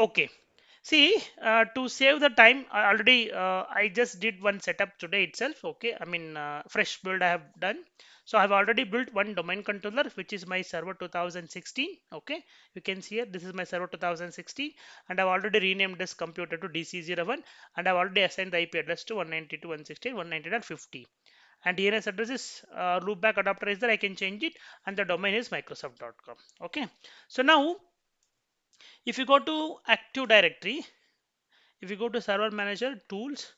Okay. See, to save the time, I just did one setup today itself. Okay, I mean fresh build I have done. So I've already built one domain controller, which is my server 2016. Okay, you can see here this is my server 2016, and I've already renamed this computer to DC01, and I've already assigned the IP address to 192.168.190.50. And DNS address is loopback adapter is there. I can change it, and the domain is Microsoft.com. Okay, so now if you go to Active Directory, if you go to Server Manager, Tools,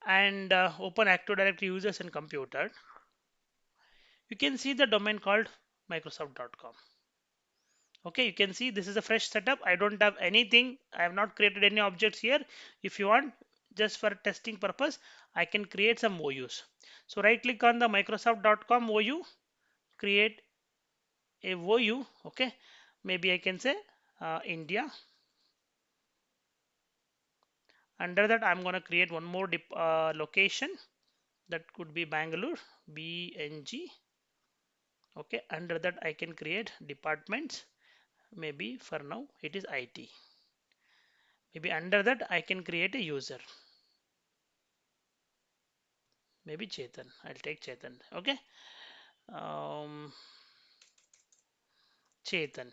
and open Active Directory Users and Computer, you can see the domain called Microsoft.com. Okay, you can see this is a fresh setup. I don't have anything. I have not created any objects here. If you want, just for testing purpose, I can create some OUs. So right click on the Microsoft.com OU, create a OU. Okay, maybe I can say India. Under that, I'm going to create one more location. That could be Bangalore, BNG. Okay, under that I can create departments. Maybe for now it is IT. Maybe under that I can create a user. Maybe Chetan. I'll take Chetan. Okay. Um, Chetan.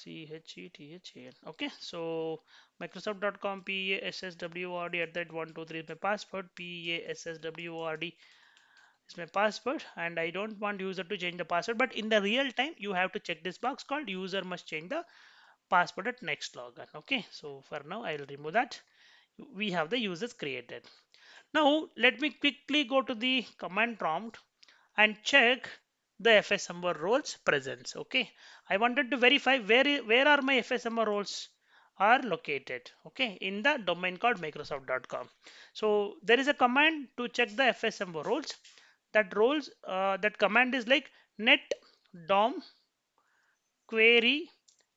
CHETHAN. Okay. So Microsoft.com PASSWORD at that 123 is my password. PASSWORD is my password, and I don't want user to change the password. But in the real time, you have to check this box called user must change the password at next login. Okay, so for now I will remove that. We have the users created. Now let me quickly go to the command prompt and check the FSMR roles presence. Okay, I wanted to verify where are my FSMR roles are located. Okay, in the domain called Microsoft.com. So there is a command to check the FSMR roles. That command is like net dom query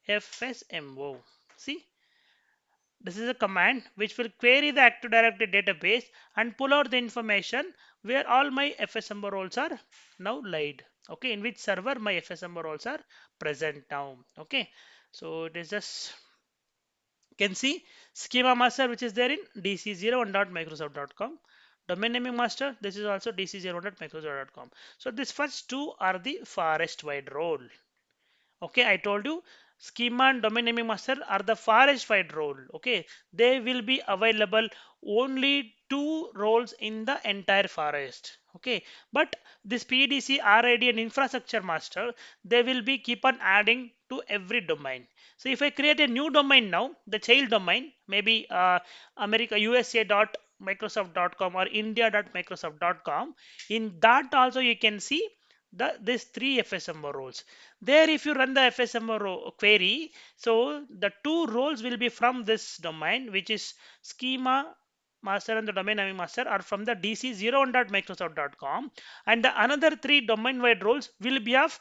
FSMO. See, this is a command which will query the Active Directory database and pull out the information where all my FSMO roles are now laid. Okay, in which server my FSMO roles are present now. Okay, so it is just you can see schema master which is there in dc01.microsoft.com. Domain naming master, this is also dc01.microsoft.com. So these first two are the forest wide role. Okay, I told you schema and domain naming master are the forest wide role. Okay, they will be available only two roles in the entire forest. Okay, but this PDC, RID and infrastructure master, they will be keep on adding to every domain. So if I create a new domain now, the child domain, maybe America USA dot Microsoft.com or India.microsoft.com, in that also you can see these three FSMO roles. There, if you run the FSMO query, so the two roles will be from this domain, which is schema master and the domain naming master are from the dc01.microsoft.com, and the another three domain wide roles will be of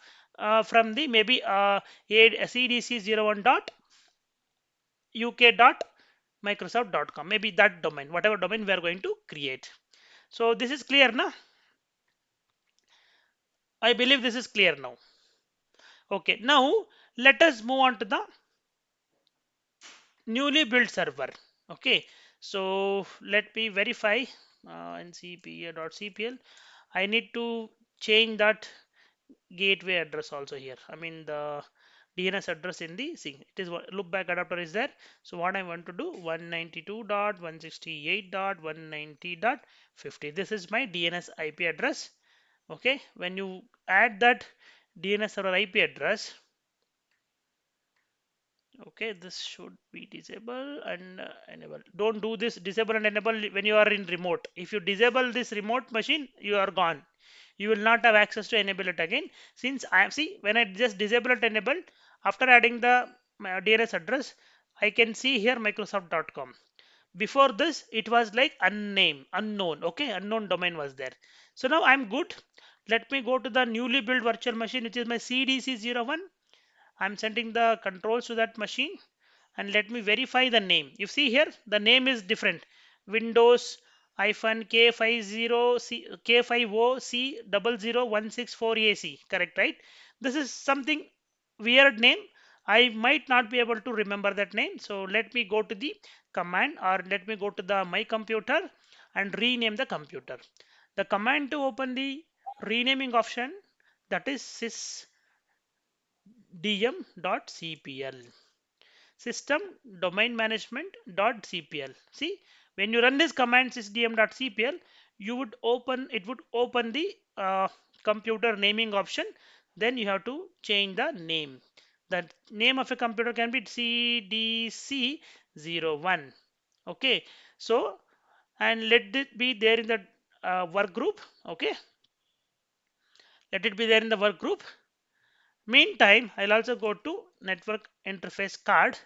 from the maybe cdc01.uk.microsoft.com, maybe that domain, whatever domain we are going to create. So this is clear now. I believe this is clear now. Okay, now let us move on to the newly built server. Okay, so let me verify ncpa.cpl. I need to change that gateway address also here. I mean the DNS address in the thing. It is loopback adapter is there. So what I want to do 192.168.190.50. This is my DNS IP address. Okay, when you add that DNS server IP address, okay, this should be disable and enable. Don't do this disable and enable when you are in remote. If you disable this remote machine, you are gone. You will not have access to enable it again. Since I see when I just disable it enable, after adding the DNS address, I can see here Microsoft.com. Before this, it was like unnamed, unknown. Okay, unknown domain was there. So now I'm good. Let me go to the newly built virtual machine, which is my CDC01. I'm sending the controls to that machine, and let me verify the name. You see here the name is different. Windows K50C K50C00164AC. Correct, right? This is something weird name. I might not be able to remember that name. So let me go to the command, or let me go to the my computer and rename the computer. The command to open the renaming option, that is sysdm.cpl, system domain management.cpl. See, when you run this command sysdm.cpl, you would open it would open the computer naming option. Then you have to change the name. The name of a computer can be cdc01. Okay, so, and let it be there in the work group. Okay, let it be there in the work group. Meantime, I'll also go to network interface card.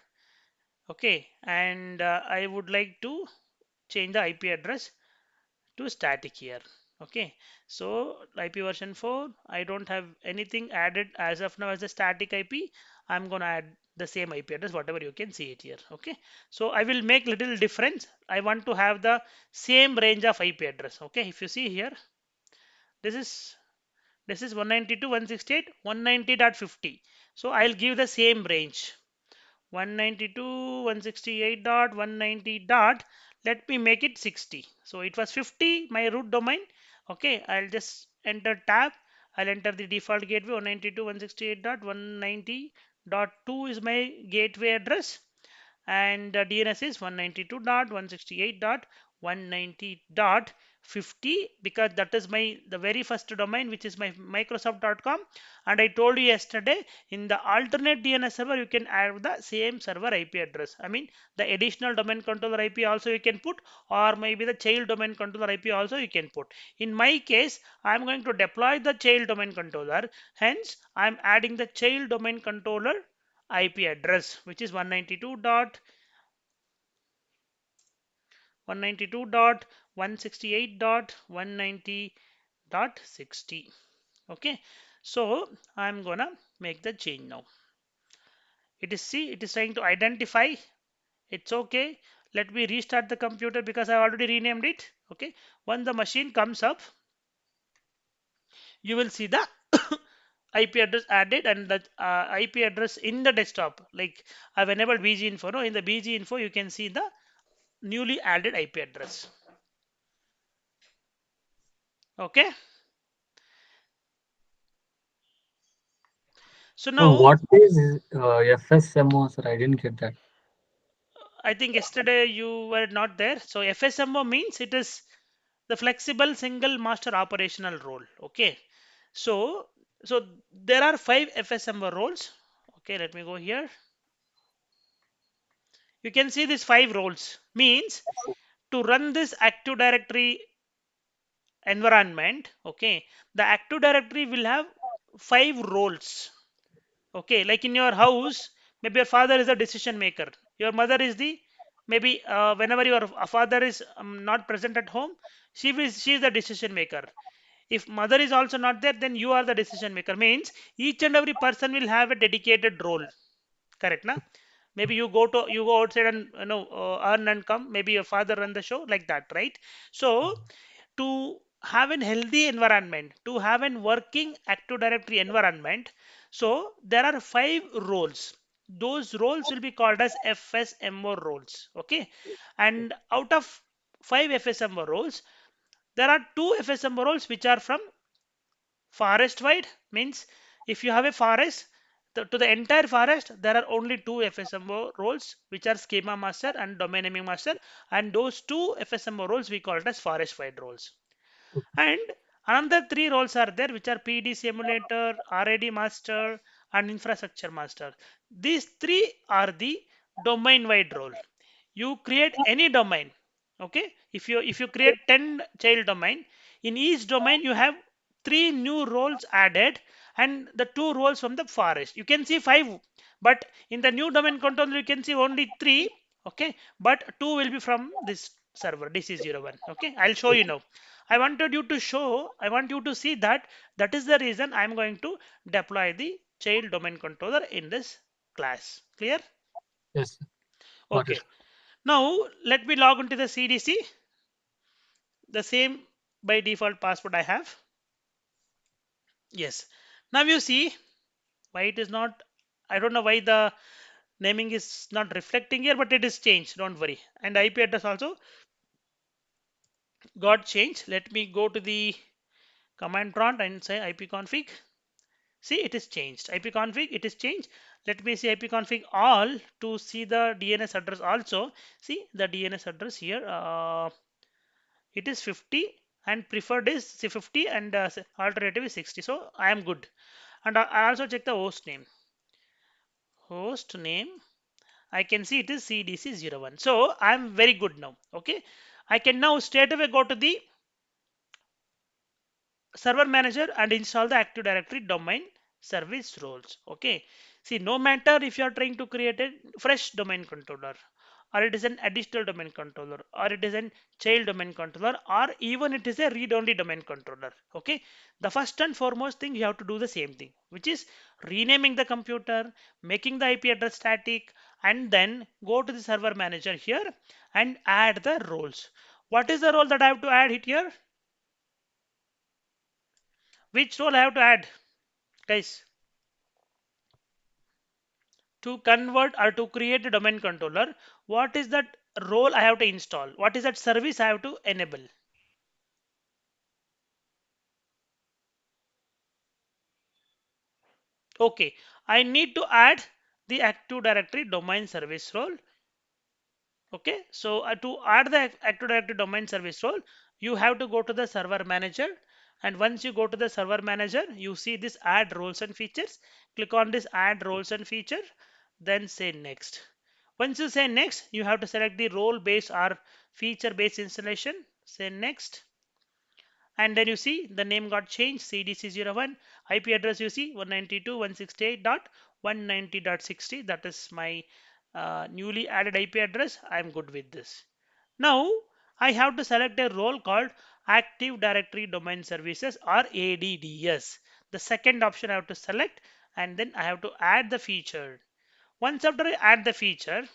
Okay, and I would like to change the IP address to static here. Okay, so IP version 4, I don't have anything added as of now as a static IP. I'm gonna add the same IP address, whatever you can see it here. Okay, so I will make little difference. I want to have the same range of IP address. Okay, if you see here, this is this is 192.168.190.50. So I'll give the same range. 192.168.190 dot, let me make it 60. So it was 50 my root domain. Okay, I'll just enter tab. I'll enter the default gateway. 192.168.190.2 is my gateway address, and DNS is 192.168.190.50, because that is my the very first domain, which is my microsoft.com. And I told you yesterday, in the alternate DNS server you can add the same server IP address. I mean, the additional domain controller IP also you can put, or maybe the child domain controller IP also you can put. In my case, I'm going to deploy the child domain controller, hence I'm adding the child domain controller IP address, which is 192.168.190.60. Okay, so I'm gonna make the change now. It is, see, it is trying to identify. It's okay. Let me restart the computer because I already renamed it. Okay, when the machine comes up, you will see the IP address added, and the IP address in the desktop. Like, I've enabled BG info. No, in the BG info you can see the newly added IP address. Okay, so So now what is FSMO, sir? I didn't get that. I think yesterday you were not there. So FSMO means it is the flexible single master operational role. Okay, so there are 5 FSMO roles. Okay, let me go here. You can see these 5 roles. Means to run this Active Directory environment. Okay, the Active Directory will have 5 roles. Okay, like in your house, maybe your father is a decision maker, your mother is the, maybe whenever your father is not present at home, she is the decision maker. If mother is also not there, then you are the decision maker. Means each and every person will have a dedicated role. Correct, na? Maybe you go outside and earn and come. Maybe your father run the show, like that, right? So to have an healthy environment, to have an working Active Directory environment, so there are 5 roles. Those roles will be called as FSMO roles. Okay, and out of 5 FSMO roles, there are 2 FSMO roles which are from forest wide. Means if you have a forest, to the entire forest there are only 2 FSMO roles, which are schema master and domain naming master, and those 2 FSMO roles we call it as forest wide roles. And another 3 roles are there, which are PD simulator, RAD master, and infrastructure master. These 3 are the domain wide role. You create any domain. Okay, if you create 10 child domain, in each domain you have 3 new roles added, and the 2 roles from the forest. You can see 5, but in the new domain controller you can see only 3. Okay, but 2 will be from this server dc01. Okay, I'll show you now. I want you to see that. That is the reason I'm going to deploy the child domain controller in this class. Clear? Yes, sir. Got it. Okay. Now let me log into the CDC. The same by default password I have. Yes. Now you see why it is not I don't know why the naming is not reflecting here, but it is changed. Don't worry. And IP address also got changed. Let me go to the command prompt and say ipconfig. See, it is changed. Ipconfig, it is changed. Let me see ipconfig all to see the DNS address also. See the DNS address here. It is 50 and preferred is 50 and alternative is 60. So I am good. And I also check the host name. Host name, I can see it is CDC01. So I am very good now. Okay. I can now straight away go to the server manager and install the Active Directory domain service roles. Okay. See, no matter if you are trying to create a fresh domain controller, or it is an additional domain controller, or it is a child domain controller, or even it is a read-only domain controller. Okay. The first and foremost thing you have to do the same thing, which is renaming the computer, making the IP address static, and then go to the server manager here and add the roles. What is the role that I have to add it here? Which role I have to add, guys? To convert or to create a domain controller, what is that role I have to install? What is that service I have to enable? Okay, I need to add the Active Directory domain service role. Okay, so to add the Active Directory domain service role, you have to go to the server manager. And once you go to the server manager, you see this add roles and features. Click on this add roles and feature, then say next. Once you say next, you have to select the role based or feature based installation. Say next. And then you see the name got changed, CDC01. IP address you see 192.168.190.60. That is my newly added IP address. I'm good with this. Now I have to select a role called Active Directory Domain Services or ADDS. The second option I have to select, and then I have to add the feature. Once after I add the feature,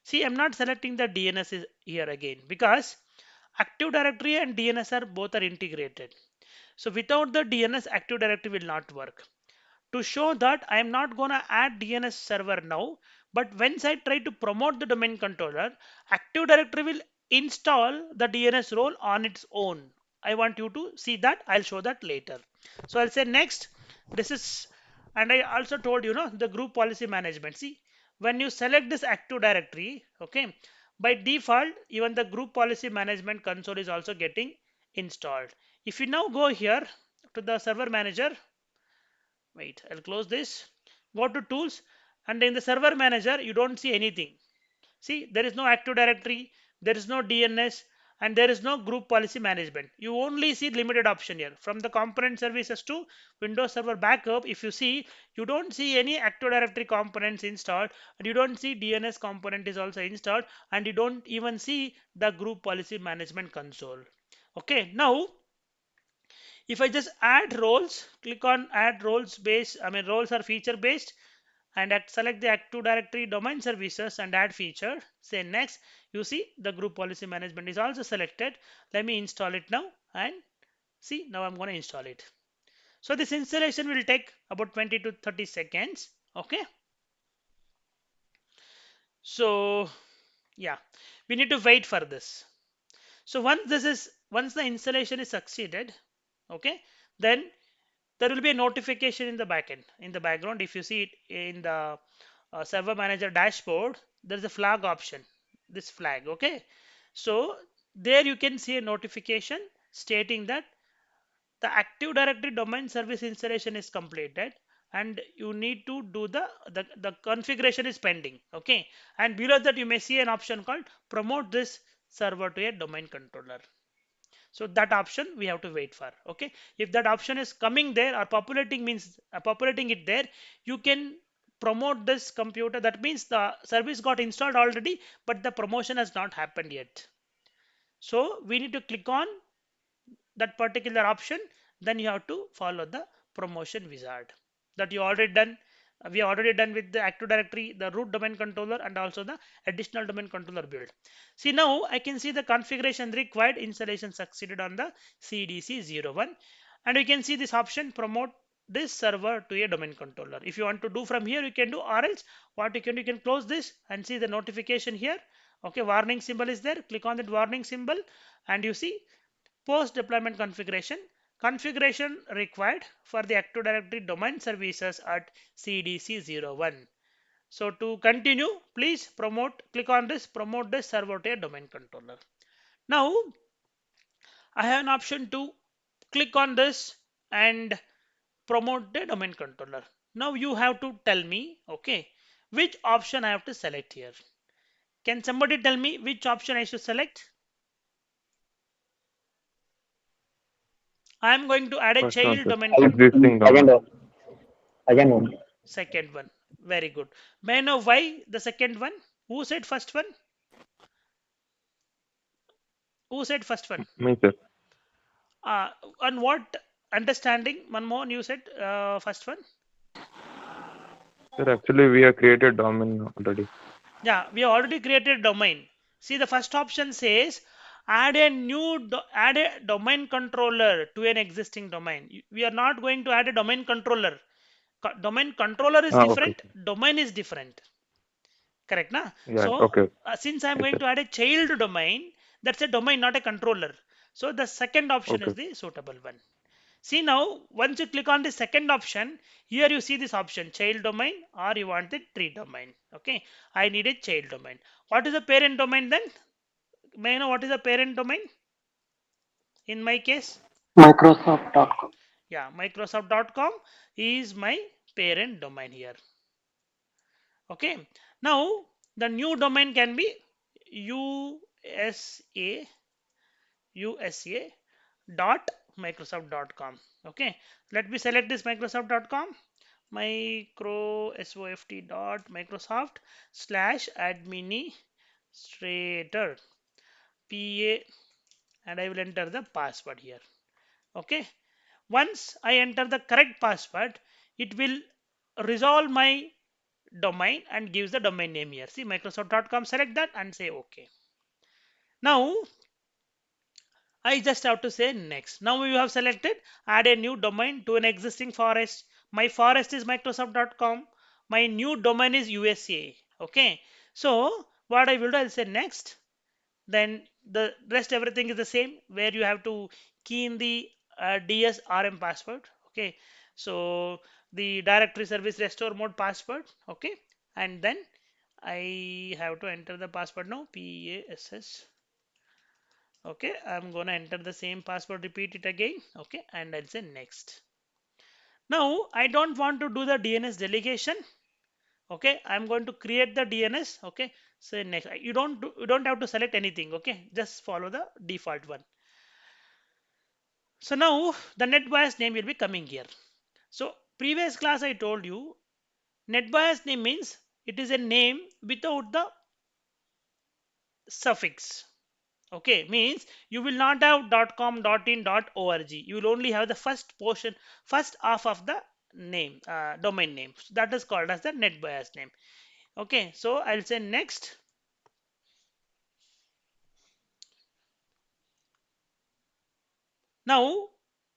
see, I'm not selecting the DNS here again because Active Directory and DNS are both are integrated. So without the DNS, Active Directory will not work. To show that I am not gonna add DNS server now, but once I try to promote the domain controller, Active Directory will install the DNS role on its own. I want you to see that. I'll show that later. So I'll say next. This is, and I also told you know the group policy management. See, when you select this Active Directory, okay, by default, even the group policy management console is also getting installed. If you now go here to the server manager, wait, I'll close this. Go to tools, and in the server manager, you don't see anything. See, there is no Active Directory, there is no DNS, and there is no group policy management. You only see limited option here. From the component services to Windows Server Backup, if you see, you don't see any Active Directory components installed, and you don't see DNS component is also installed, and you don't even see the group policy management console. Okay, now if I just add roles, click on add roles based, I mean roles are feature based, and select the Active Directory domain services and add feature. Say next. You see the group policy management is also selected. Let me install it now and see now I'm going to install it. So this installation will take about 20 to 30 seconds. Okay. So yeah, we need to wait for this. So once the installation is succeeded, okay, then there will be a notification in the backend in the background. If you see it in the server manager dashboard, there is a flag option, this flag. Okay, so there you can see a notification stating that the Active Directory domain service installation is completed and you need to do the configuration is pending. Okay, and below that you may see an option called promote this server to a domain controller. So that option we have to wait for. Okay, if that option is coming there or populating means populating it there, you can promote this computer. That means the service got installed already, but the promotion has not happened yet. So we need to click on that particular option, then you have to follow the promotion wizard that you already done. We already done with the Active Directory, the root domain controller, and also the additional domain controller build. See, now I can see the configuration required installation succeeded on the CDC01, and we can see this option promote this server to a domain controller. If you want to do from here, you can do, or else what you can close this and see the notification here. Okay, warning symbol is there. Click on that warning symbol and you see post deployment configuration required for the Active Directory domain services at CDC01. So to continue, please click on this, promote this server to a domain controller. Now I have an option to click on this and promote the domain controller. Now you have to tell me, okay, which option I have to select here. Can somebody tell me which option I should select? I am going to add a First one, child sir. domain controller. Existing domain. Second one. Second one. Very good. May I know why the second one? Who said first one? Who said first one? Me, sir. Uh, on what understanding? One more you said first one. Sir, actually, we have created domain already. Yeah, we have already created domain. See, the first option says add a domain controller to an existing domain. We are not going to add a domain controller. Domain controller is Ah, okay. different, domain is different. Correct, na? Yeah, So, okay. since I'm Yes, going sir. to add a child domain, that's a domain, not a controller. So, the second option is Okay. the suitable one. See now, once you click on the second option, here you see this option child domain or you want the tree domain. Okay, I need a child domain. What is the parent domain then? May I know what is the parent domain in my case? Microsoft.com. Yeah, Microsoft.com is my parent domain here. Okay, now the new domain can be USA USA dot Microsoft.com. Okay, let me select this Microsoft.com. Microsoft dot Microsoft slash administrator PA, and I will enter the password here. Okay, once I enter the correct password, it will resolve my domain and gives the domain name here. See Microsoft.com, select that and say OK. Now I just have to say next. Now you have selected add a new domain to an existing forest. My forest is Microsoft.com. My new domain is USA. Okay. So what I will do, I'll say next. Then the rest everything is the same where you have to key in the DSRM password. Okay. So the directory service restore mode password. Okay. And then I have to enter the password now. PASS. Okay, I'm gonna enter the same password, repeat it again. Okay, and I'll say next. Now I don't want to do the DNS delegation. Okay, I'm going to create the DNS. Okay, say next. You don't have to select anything. Okay, just follow the default one. So now the NetBIOS name will be coming here. So previous class I told you NetBIOS name means it is a name without the suffix. Okay, means you will not have .com, .in, .org. You will only have the first portion, first half of the name, domain name. So that is called as the NetBIOS name. Okay, so I'll say next. Now,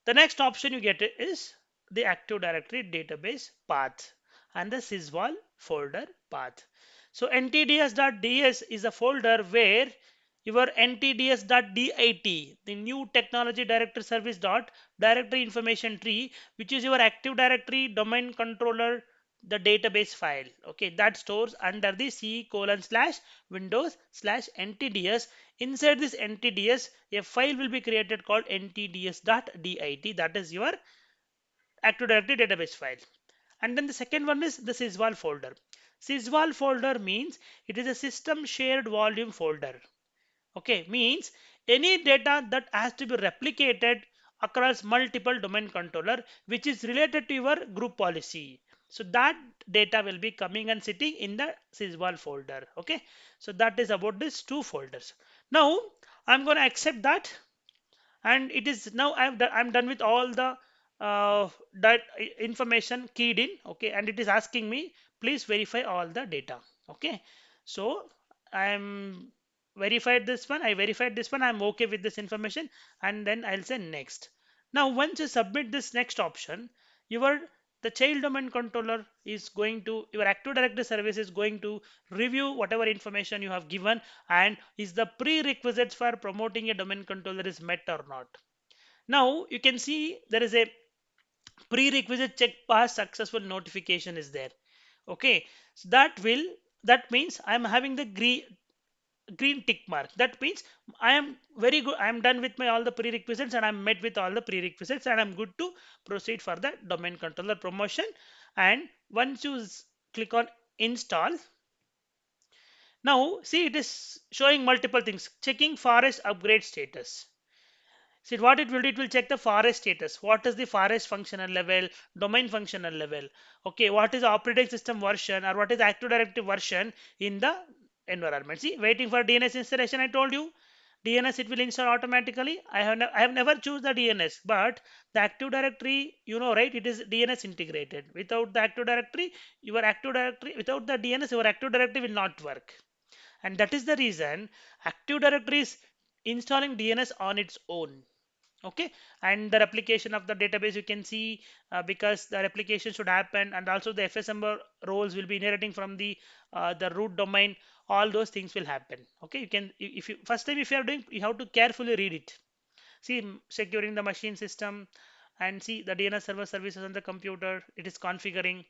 the next option you get is the Active Directory database path and the sysvol folder path. So ntds.ds is a folder where your ntds.dit, the new technology directory service dot directory information tree, which is your Active Directory domain controller, the database file. Okay, that stores under the c colon slash windows slash ntds. Inside this ntds, a file will be created called ntds.dit, that is your Active Directory database file. And then the second one is the sysvol folder. Sysvol folder means it is a system shared volume folder. Okay, means any data that has to be replicated across multiple domain controller which is related to your group policy. So that data will be coming and sitting in the sysvol folder. Okay, so that is about these two folders. Now I'm going to accept that, and it is now I'm done with all the that information keyed in. Okay, and it is asking me please verify all the data. Okay, so I'm I verified this one, I'm okay with this information, and then I'll say next. Now once you submit this next option, the child domain controller is going to, your Active Directory service is going to review whatever information you have given and is the prerequisites for promoting a domain controller is met or not. Now you can see there is a prerequisite check pass successful notification is there. Okay, so that means I am having the green tick mark. That means I am very good. I am done with my all the prerequisites and I'm met with all the prerequisites and I'm good to proceed for the domain controller promotion. And once you click on install, now see it is showing multiple things, checking forest upgrade status. See what it will do, it will check the forest status. What is the forest functional level, domain functional level? Okay, what is the operating system version or what is the Active Directory version in the environment? See, waiting for DNS installation, I told you. DNS it will install automatically. I have never choose the DNS, but the Active Directory, you know, right? It is DNS integrated. Without the Active Directory, your Active Directory, without the DNS, your Active Directory will not work. And that is the reason Active Directory is installing DNS on its own. Okay, and the replication of the database you can see, because the replication should happen and also the FSM roles will be inheriting from the root domain. All those things will happen. Okay, you can, if you first time if you are doing, you have to carefully read it. See, securing the machine system and see the DNS server services on the computer, it is configuring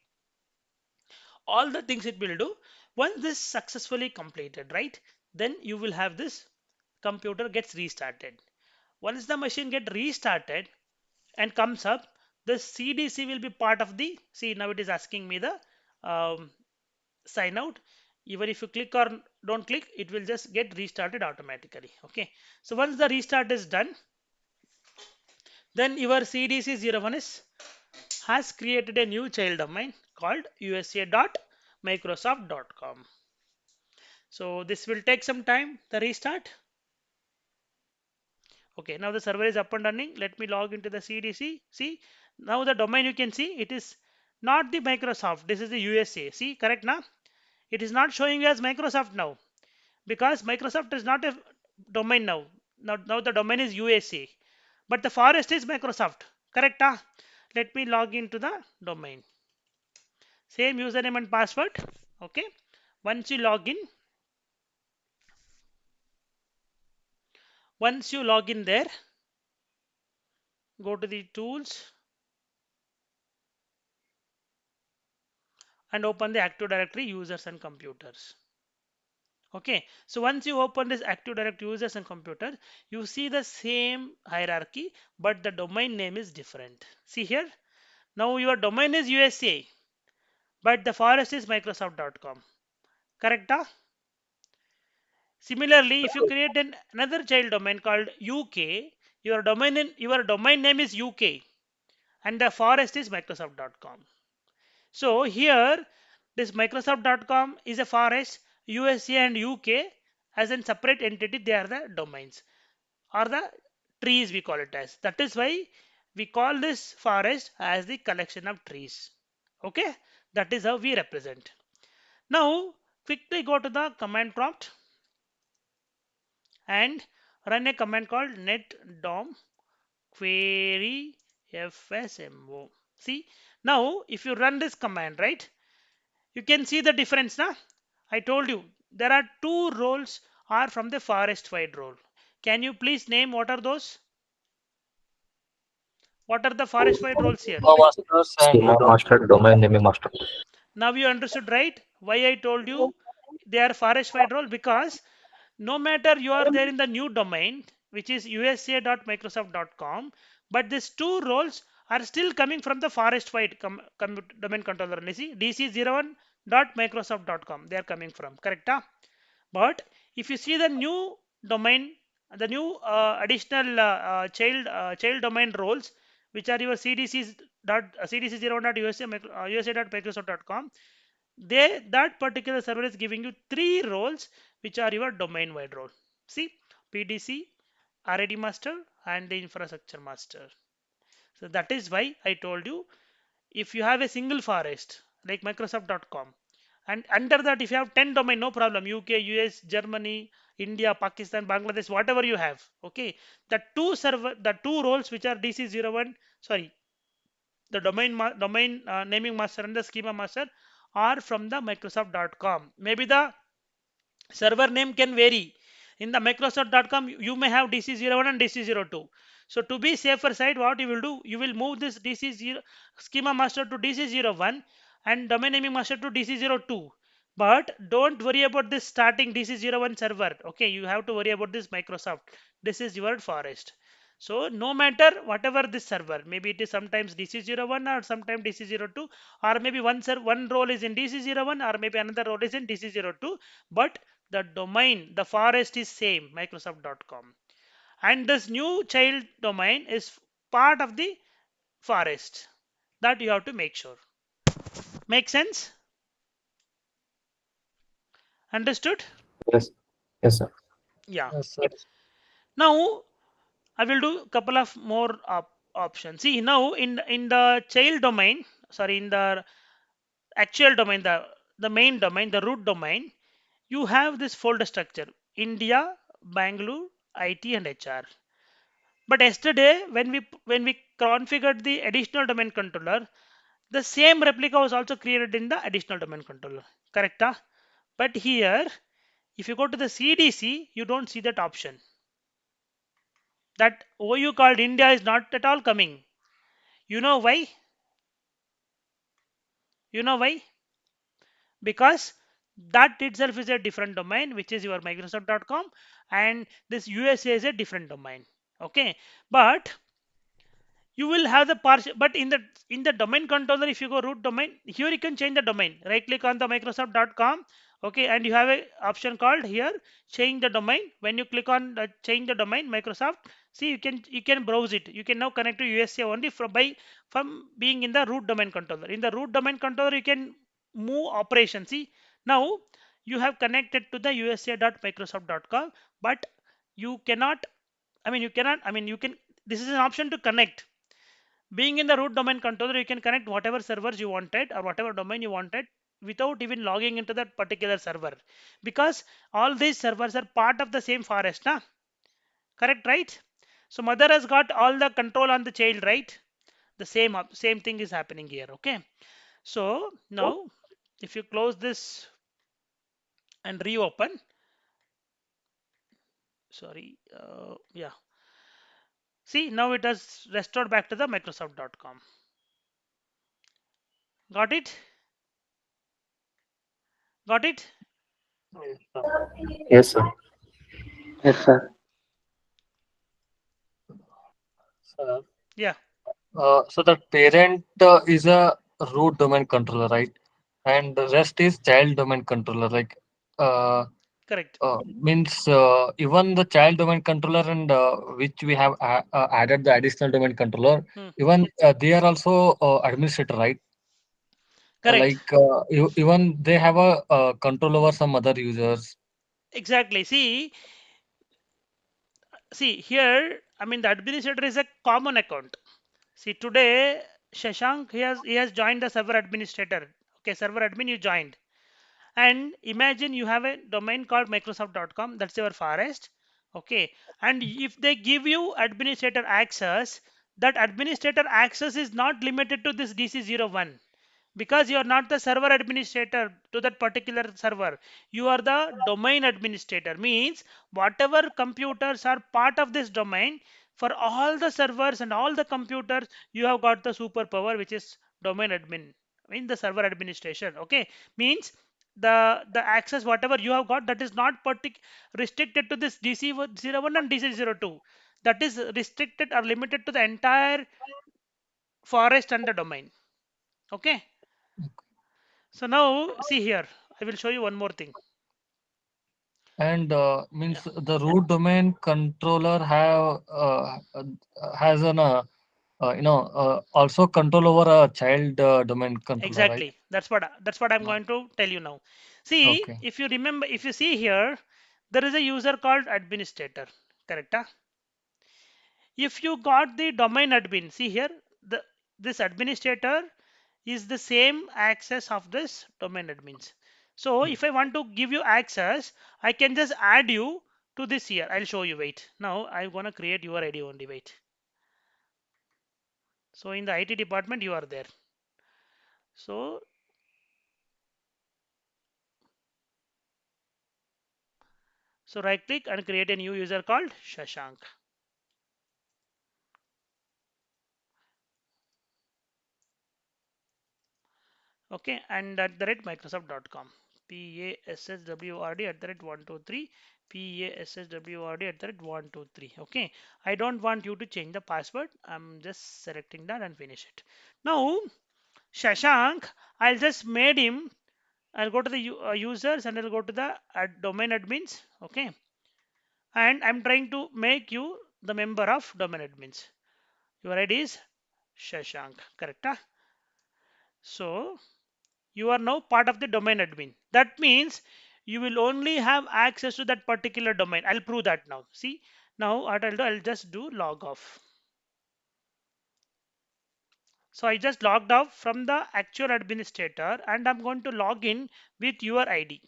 all the things it will do. Once this successfully completed, right, then you will have this computer gets restarted. Once the machine get restarted and comes up, the CDC will be part of the, see now it is asking me the sign out. Even if you click or don't click, it will just get restarted automatically. Okay, so once the restart is done, then your CDC01 is has created a new child domain called usa.microsoft.com. So this will take some time, the restart. Okay, now the server is up and running. Let me log into the CDC. See, now the domain you can see it is not the Microsoft. This is the USA. See, correct now? It is not showing as Microsoft now because Microsoft is not a domain now. Now the domain is USA, but the forest is Microsoft. Correct? Let me log into the domain. Same username and password. Okay. Once you log in there, go to the tools and open the Active Directory users and computers. Okay, so once you open this Active Directory users and computers, you see the same hierarchy, but the domain name is different. See here, now your domain is USA, but the forest is Microsoft.com. Correct? Similarly, if you create another child domain called UK, your domain name is UK, and the forest is Microsoft.com. So here, this Microsoft.com is a forest, USA and UK as a separate entity, they are the domains or the trees we call it as. That is why we call this forest as the collection of trees. Okay, that is how we represent. Now, quickly go to the command prompt and run a command called netdom query fsmo. See, now if you run this command, right, you can see the difference now. I told you there are two roles are from the forest wide role. Can you please name what are those? What are the forest wide roles here? Schema master, domain naming master. Now you understood, right? Why I told you they are forest wide role, because no matter you are there in the new domain, which is usa.microsoft.com, but these two roles are still coming from the forest wide domain controller. You see, dc01.microsoft.com, they are coming from, correct? But if you see the new domain, the new additional child domain roles, which are your cdc01.usa.microsoft.com, that particular server is giving you three roles, which are your domain wide role. See, PDC, RAD master, and the infrastructure master. So that is why I told you, if you have a single forest like Microsoft.com, and under that if you have 10 domain, no problem, UK, US, Germany, India, Pakistan, Bangladesh, whatever you have. Okay, the two roles which are DC01, sorry, the domain naming master and the schema master are from the Microsoft.com. Maybe the server name can vary. In the Microsoft.com, you may have DC01 and DC02. So to be safer side, what you will do, you will move this DC0 schema master to DC01 and domain naming master to DC02. But don't worry about this starting DC01 server. Okay, you have to worry about this Microsoft. This is your forest. So no matter whatever this server, maybe it is sometimes DC01 or sometimes DC02, or maybe one role is in DC01 or maybe another role is in DC02, but the domain, the forest is same, Microsoft.com. And this new child domain is part of the forest. That you have to make sure. Make sense? Understood? Yes. Yes, sir. Yeah. Yes, sir. Now I will do a couple of more options. See now in the child domain, sorry, in the actual domain, the main domain, the root domain, you have this folder structure: India, Bangalore, IT, and HR. But yesterday, when we configured the additional domain controller, the same replica was also created in the additional domain controller. Correct? Huh? But here, if you go to the CDC, you don't see that option. That OU called India is not at all coming. You know why? You know why? Because that itself is a different domain, which is your Microsoft.com, and this USA is a different domain. Okay, but you will have the partial, but in the domain controller, if you go root domain, here you can change the domain. Right click on the Microsoft.com. Okay, and you have a option called here change the domain. When you click on the change the domain Microsoft, see you can browse it. You can now connect to USA only from being in the root domain controller. In the root domain controller, you can move operations. See now you have connected to the USA.microsoft.com, but you cannot, you can, this is an option to connect. Being in the root domain controller, you can connect whatever servers you wanted or whatever domain you wanted without even logging into that particular server, because all these servers are part of the same forest. Nah? Correct, right? So mother has got all the control on the child, right? The same thing is happening here. Okay, so now if you close this and reopen, sorry, yeah, see now it has restored back to the Microsoft.com. Got it? Got it? Yes, sir. Yes, sir. Yes, sir. Sir, Yeah, so the parent is a root domain controller, right? And the rest is child domain controller. Like, uh, correct. means even the child domain controller and which we have added the additional domain controller, Hmm. even they are also administrator, right? Correct. Like even they have a control over some other users. Exactly. See here. I mean, the administrator is a common account. See today, Shashank he has joined the server administrator. Okay, server admin you joined, and imagine you have a domain called Microsoft.com. That's your forest. Okay, and if they give you administrator access, that administrator access is not limited to this DC01, because you are not the server administrator to that particular server. You are the domain administrator, means whatever computers are part of this domain, for all the servers and all the computers, you have got the superpower, which is domain admin in the server administration. Okay, means the access whatever you have got, that is not restricted to this DC01 and DC02. That is restricted or limited to the entire forest and the domain. Okay, so now see here, I will show you one more thing. And Yeah, means the root domain controller has an also control over a child domain controller, right? exactly. That's what I'm No. going to tell you now. See, Okay. if you remember, if you see here, there is a user called administrator. Correct? Huh? If you got the domain admin, see here, the this administrator is the same access of this domain admins. So if I want to give you access, I can just add you to this here. I'll show you. Wait. Now I'm gonna create your ID only. Wait. So in the IT department, you are there. So right click and create a new user called Shashank. Okay, and at the rate Microsoft.com. PASSWRD at the rate 123. PASSWRD at the rate 123. Okay, I don't want you to change the password. I'm just selecting that and finish it. Now, Shashank, I'll just made him. I'll go to the users and I'll go to the domain admins. Okay, and I'm trying to make you the member of domain admins. Your ID is Shashank, correct? So you are now part of the domain admin. That means you will only have access to that particular domain. I'll prove that now. See, now what I'll do, I'll just do log off. So I just logged off from the actual administrator and I'm going to log in with your ID.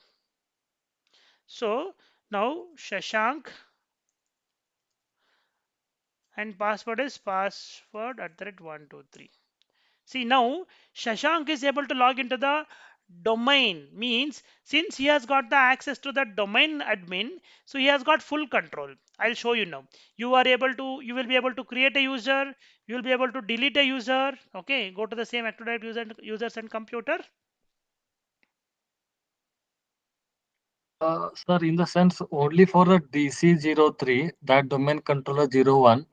So now Shashank and password is password at the rate 123. See now Shashank is able to log into the domain, means since he has got the access to the domain admin, so he has got full control. I'll show you now. You will be able to create a user, you will be able to delete a user. Okay, go to the same Active Directory users and computer. Sir, in the sense only for the DC03, that domain controller 01,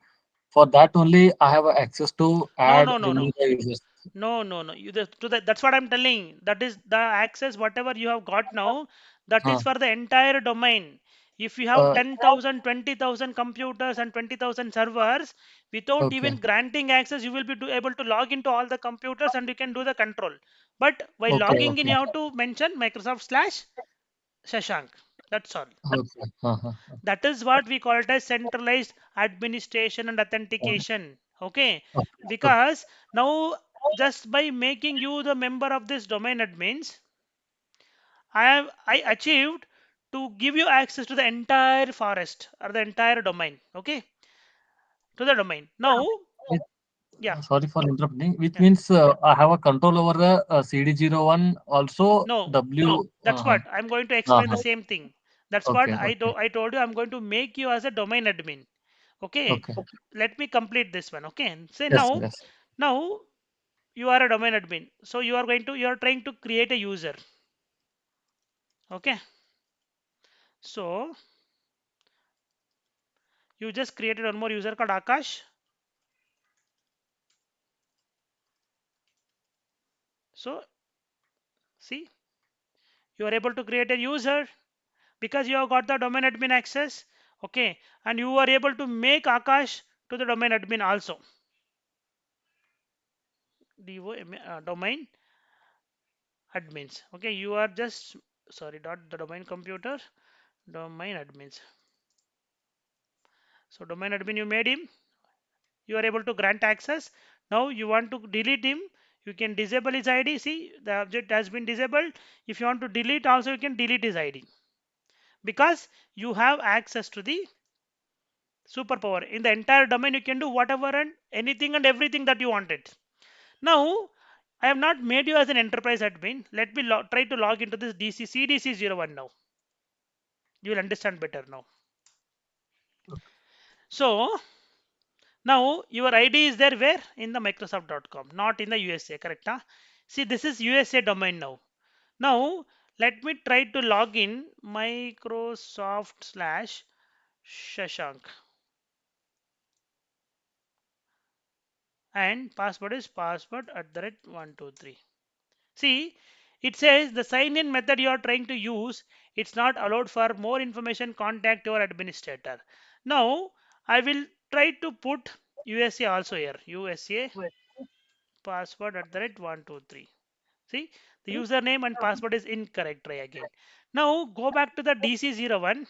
for that only I have access to No, add, no, no, no. remove the users. No, no, no. That's what I'm telling. That is the access, whatever you have got now, that Uh, is for the entire domain. If you have uh, 10,000, 20,000 computers and 20,000 servers, without okay, even granting access, you will be able to log into all the computers and you can do the control. But while okay, logging in, okay, you have to mention Microsoft slash Shashank. That's all. okay. That is what we call it as centralized administration and Uh, authentication. Okay, okay. because now just by making you the member of this domain admins, I achieved to give you access to the entire forest or the entire domain. Okay, to the domain. Now, It- yeah, Sorry for interrupting, which yeah. means I have a control over the CD01, also No, W. that's what I'm going to explain the same thing. That's what Okay, okay, I told you. I'm going to make you as a domain admin. Okay, okay. let me complete this one. Okay, say Yes, sir, now, yes. now you are a domain admin, so you are trying to create a user. Okay, so you just created one more user called Akash. So see, you are able to create a user because you have got the domain admin access. Okay, and you are able to make Akash to the domain admin also. Domain admins. Okay, you are just, sorry, dot the domain computer, domain admins. So domain admin, you made him, you are able to grant access. Now you want to delete him, you can disable his ID. See, the object has been disabled. If you want to delete also, you can delete his ID because you have access to the superpower. In the entire domain, you can do whatever and anything and everything that you wanted. Now, I have not made you as an enterprise admin. Let me try to log into this CDC01 now. You will understand better now. So, now your ID is there where? In the Microsoft.com, not in the USA, correct? Huh? See, this is USA domain now. Now, let me try to log in Microsoft slash Shashank. And password is password at the rate 123. See, it says the sign in method you are trying to use, it's not allowed. For more information, contact your administrator. Now, I will try to put USA also here. USA password at the rate 123. See, the username and password is incorrect. Try again. Now, go back to the DC01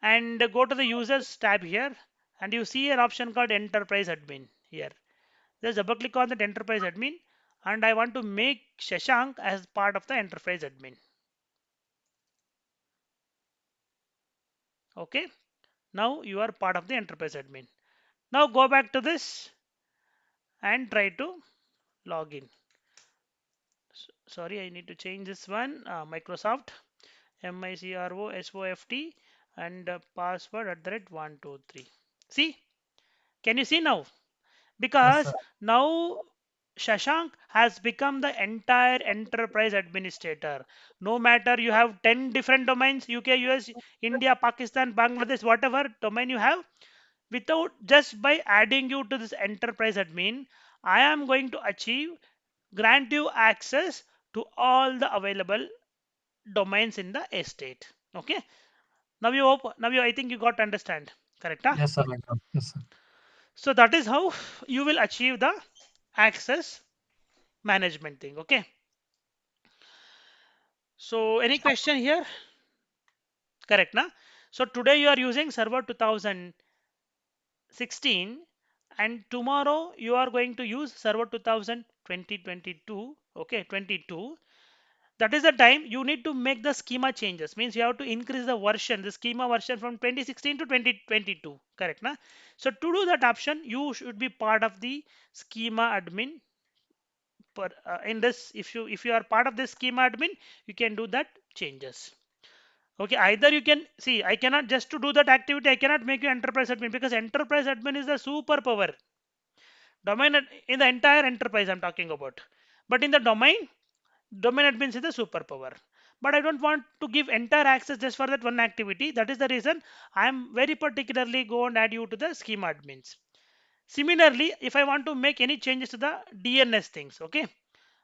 and go to the users tab here, and you see an option called enterprise admin here. Just double click on that enterprise admin, and I want to make Shashank as part of the enterprise admin. Okay, now you are part of the enterprise admin. Now go back to this and try to log in. Sorry, I need to change this one. Microsoft MICROSOFT and password at the rate 123. See, can you see now? Yes, sir. Because now Shashank has become the entire enterprise administrator. No matter you have 10 different domains, UK, US, India, Pakistan, Bangladesh, whatever domain you have, without just by adding you to this enterprise admin, I am going to grant you access to all the available domains in the estate. Okay. Now you I think you got to understand. Correct? Huh? Yes, sir. I got. Yes, sir. So that is how you will achieve the access management thing. Okay. So any question here? Correct, na? So today you are using server 2016 and tomorrow you are going to use server 2022. Okay, 22. That is the time you need to make the schema changes. Means you have to increase the version, the schema version from 2016 to 2022. Correct, na? So to do that option, you should be part of the schema admin. In this, if you are part of the schema admin, you can do that changes. Okay, either you can see, I cannot just to do that activity, I cannot make you enterprise admin because enterprise admin is the superpower domain in the entire enterprise I'm talking about. But in the domain admin is the superpower. But I don't want to give entire access just for that one activity. That is the reason I am very particularly go and add you to the schema admins. Similarly, if I want to make any changes to the DNS things, okay,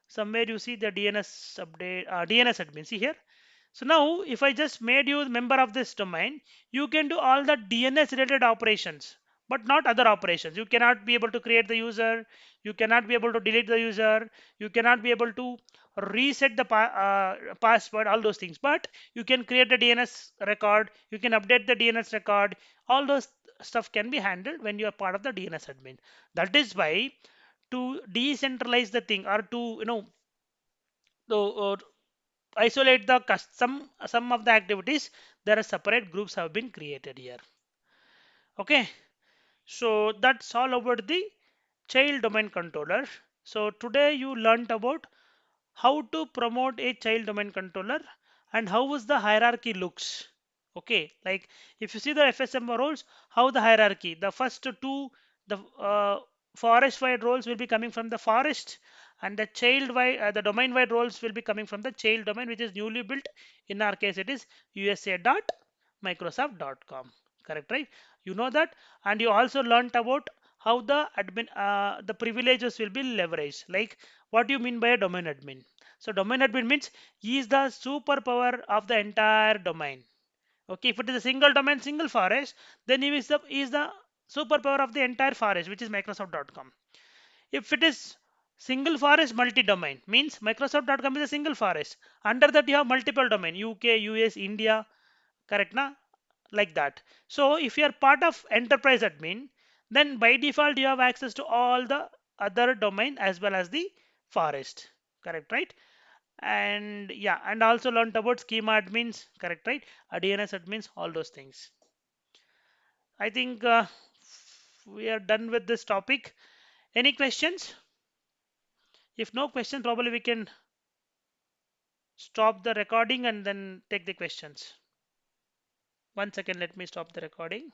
somewhere you see the DNS update, DNS admin. See here. So now if I just made you member of this domain, you can do all the DNS related operations, but not other operations. You cannot be able to create the user, you cannot be able to delete the user, you cannot be able to reset the password, all those things. But you can create a DNS record, you can update the DNS record, all those stuff can be handled when you are part of the DNS admin. That is why to decentralize the thing or to isolate the some of the activities, there are separate groups have been created here. Okay, so that's all about the child domain controller. So today you learnt about how to promote a child domain controller and how is the hierarchy looks. Okay, like if you see the FSM roles, how the hierarchy, the first two, the forest wide roles will be coming from the forest, and the child wide, the domain wide roles will be coming from the child domain, which is newly built. In our case, it is usa.microsoft.com. Correct, right? You know that, and you also learnt about how the admin, the privileges will be leveraged. Like what do you mean by a domain admin? So domain admin means he is the superpower of the entire domain. Okay, if it is a single domain, single forest, then he is the superpower of the entire forest, which is Microsoft.com. If it is single forest multi-domain, means Microsoft.com is a single forest. Under that you have multiple domain, UK, US, India, correct na? Like that. So if you are part of enterprise admin, then by default you have access to all the other domain as well as the forest. Correct, right? And yeah, and also learned about schema admins, correct, right? DNS admins, all those things. I think we are done with this topic. Any questions? If no question, probably we can stop the recording and then take the questions. 1 second, let me stop the recording.